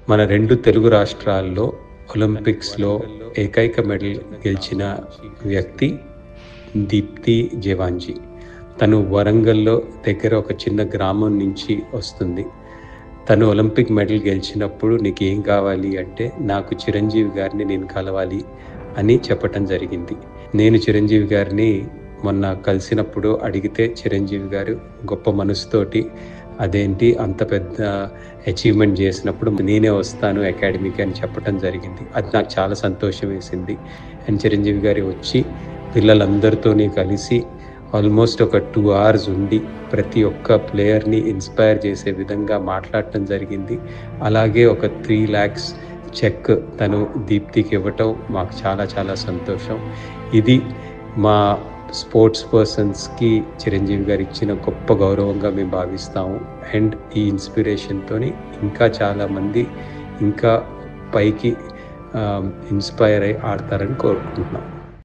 మన 2 తెలుగు రాష్ట్రాల్లో ఒలింపిక్స్‌లో ఏకైక మెడల్ గెలిచిన వ్యక్తి దీప్తి జేవాంజీ. తను వరంగల్‌లో దగ్గర ఒక చిన్న గ్రామం నుంచి వస్తుంది. తను ఒలింపిక్ మెడల్ గెలిచినప్పుడు "నీకేం కావాలి" అంటే, "నాకు చిరంజీవి గారిని నేను కలవాలి" అని చెప్పటం జరిగింది. నేను చిరంజీవి గారిని మొన్న కలిసినప్పుడు అడిగితే, చిరంజీవి గారు గొప్ప మనసుతోటి, "అదేంటి అంత పెద్ద అచీవ్‌మెంట్ చేసినప్పుడు నేనే వస్తాను అకాడమీకి" అని చెప్పటం జరిగింది. అది నాకు చాలా సంతోషం వేసింది. అండ్ చిరంజీవి గారు వచ్చి పిల్లలందరితోని కలిసి ఆల్మోస్ట్ ఒక 2 అవర్స్ ఉండి ప్రతి ఒక్క ప్లేయర్‌ని ఇన్‌స్పైర్ చేసే విధంగా మాట్లాడటం జరిగింది. అలాగే ఒక 3 lakhs చెక్ తను దీప్తికి ఇవ్వటం మాకు చాలా చాలా సంతోషం. ఇది మా స్పోర్ట్స్ పర్సన్స్‌కి చిరంజీవి గారు ఇచ్చిన గొప్ప గౌరవంగా మేము భావిస్తాము. అండ్ ఈ ఇన్స్పిరేషన్‌తోని ఇంకా చాలామంది ఇంకా పైకి ఇన్‌స్పైర్ అయ్యి ఆడతారని కోరుకుంటున్నాం.